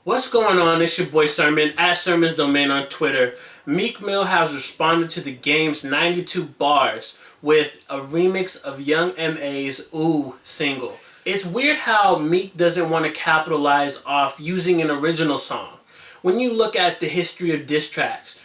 What's going on? It's your boy Sermon at Sermon's Domain on Twitter. Meek Mill has responded to the game's 92 bars with a remix of Young M.A.'s Ooh single. It's weird how Meek doesn't want to capitalize off using an original song. When you look at the history of diss tracks,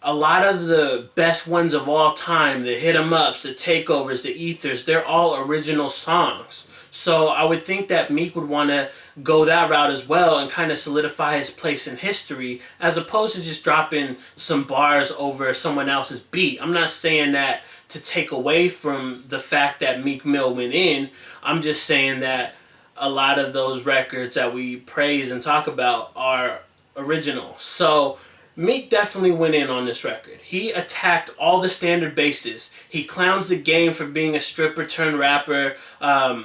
a lot of the best ones of all time, the hit 'em ups, the takeovers, the ethers, they're all original songs. So I would think that Meek would want to go that route as well and kind of solidify his place in history as opposed to just dropping some bars over someone else's beat. I'm not saying that to take away from the fact that Meek Mill went in. I'm just saying that a lot of those records that we praise and talk about are original. So Meek definitely went in on this record. He attacked all the standard bases. He clowns the game for being a stripper turned rapper.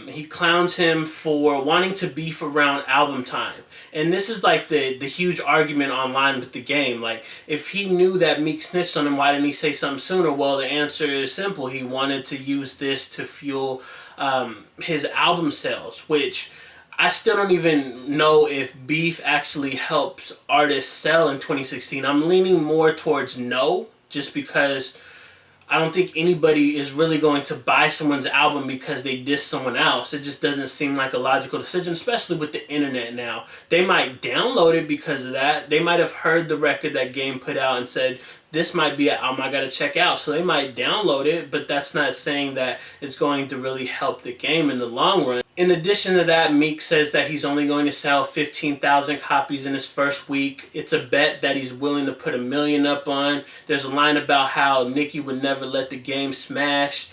He clowns him for wanting to beef around album time. And this is like the huge argument online with the game. Like, if he knew that Meek snitched on him, why didn't he say something sooner? Well, the answer is simple. He wanted to use this to fuel his album sales, which I still don't even know if beef actually helps artists sell in 2016. I'm leaning more towards no, just because I don't think anybody is really going to buy someone's album because they diss someone else. It just doesn't seem like a logical decision, especially with the internet now. They might download it because of that. They might have heard the record that Game put out and said, this might be an album I gotta check out. So they might download it, but that's not saying that it's going to really help the game in the long run. In addition to that, Meek says that he's only going to sell 15,000 copies in his first week. It's a bet that he's willing to put $1 million up on. There's a line about how Nicki would never let the game smash.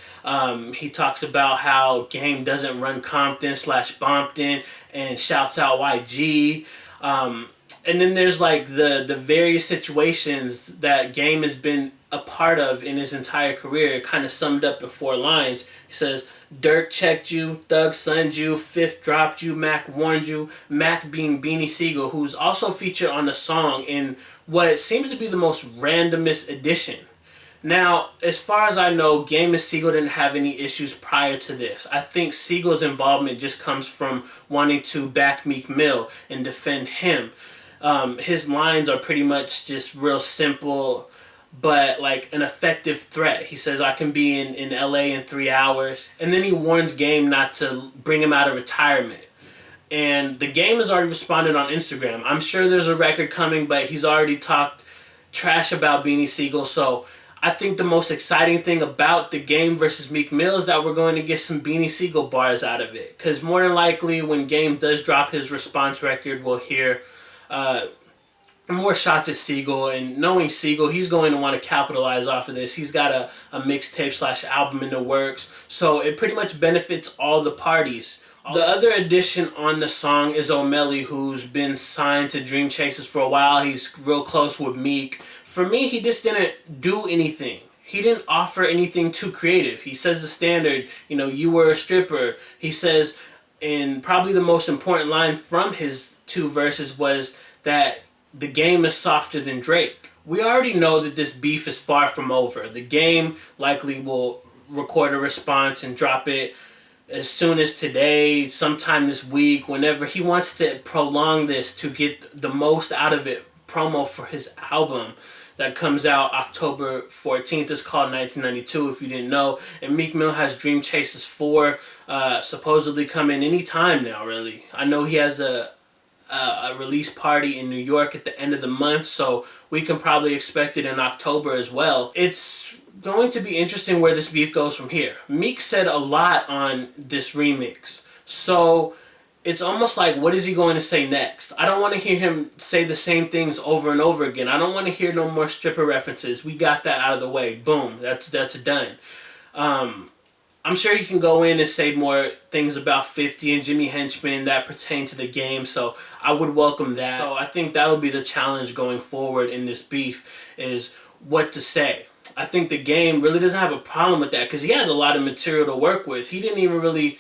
He talks about how Game doesn't run Compton / Bompton and shouts out YG. And then there's like the various situations that Game has been a part of in his entire career, kind of summed up in 4 lines. He says, Dirk checked you, Thug sunned you, Fifth dropped you, Mac warned you. Mac being Beanie Sigel, who's also featured on the song in what seems to be the most randomest edition. Now, as far as I know, Game and Sigel didn't have any issues prior to this. I think Siegel's involvement just comes from wanting to back Meek Mill and defend him. His lines are pretty much just real simple, but like an effective threat. He says, I can be in LA in 3 hours. And then he warns Game not to bring him out of retirement. And the Game has already responded on Instagram. I'm sure there's a record coming, but he's already talked trash about Beanie Sigel. So I think the most exciting thing about the Game versus Meek Mill is that we're going to get some Beanie Sigel bars out of it. Because more than likely, when Game does drop his response record, we'll hear more shots at Sigel, and knowing Sigel, he's going to want to capitalize off of this. He's got a mixtape / album in the works, so it pretty much benefits all the parties. The other addition on the song is Omelly, who's been signed to Dream Chasers for a while. He's real close with Meek. For me, he just didn't do anything. He didn't offer anything too creative. He says the standard, you were a stripper. He says, and probably the most important line from his 2 verses was that the Game is softer than Drake. We already know that this beef is far from over. The Game likely will record a response and drop it as soon as today, sometime this week, whenever he wants to prolong this to get the most out of it. Promo for his album that comes out October 14th. It's called 1992, if you didn't know. And Meek Mill has Dream Chasers 4 supposedly coming anytime now, really. I know he has a release party in New York at the end of the month, so we can probably expect it in October as well. It's going to be interesting where this beef goes from here. Meek said a lot on this remix, so it's almost like, what is he going to say next? I don't want to hear him say the same things over and over again. I don't want to hear no more stripper references. We got that out of the way. Boom. That's done. I'm sure he can go in and say more things about 50 and Jimmy Henchman that pertain to the Game, so I would welcome that. So I think that would be the challenge going forward in this beef, is what to say. I think the Game really doesn't have a problem with that because he has a lot of material to work with. He didn't even really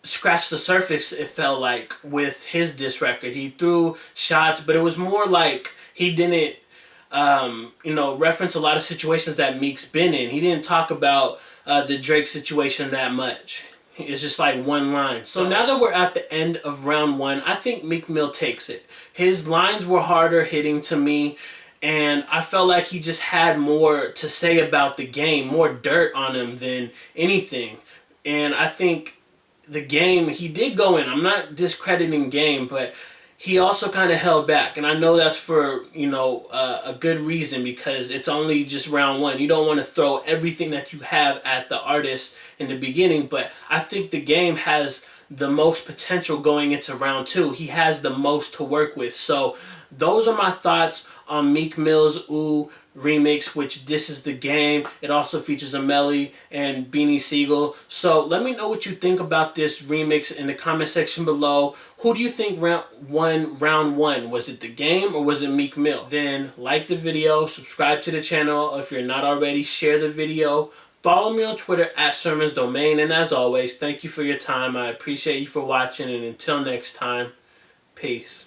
scratch the surface, it felt like, with his diss record. He threw shots, but it was more like he didn't reference a lot of situations that Meek's been in. He didn't talk about the Drake situation that much. It's just like one line. So now that we're at the end of round one, I think Meek Mill takes it. His lines were harder hitting to me, and I felt like he just had more to say about the game, more dirt on him than anything. And I think the game, he did go in. I'm not discrediting game, but he also kind of held back, and I know that's for a good reason, because it's only just round one. You don't want to throw everything that you have at the artist in the beginning, but I think the game has the most potential going into round two. He has the most to work with. So those are my thoughts on Meek Mill's Ooh remix, which This Is the Game. It also features Omelly and Beanie Sigel. So let me know what you think about this remix in the comment section below. Who do you think won round one? Was it the game or was it Meek Mill? Then like the video, subscribe to the channel if you're not already, share the video. Follow me on Twitter at Sermons Domain, and as always, thank you for your time. I appreciate you for watching, and until next time, peace.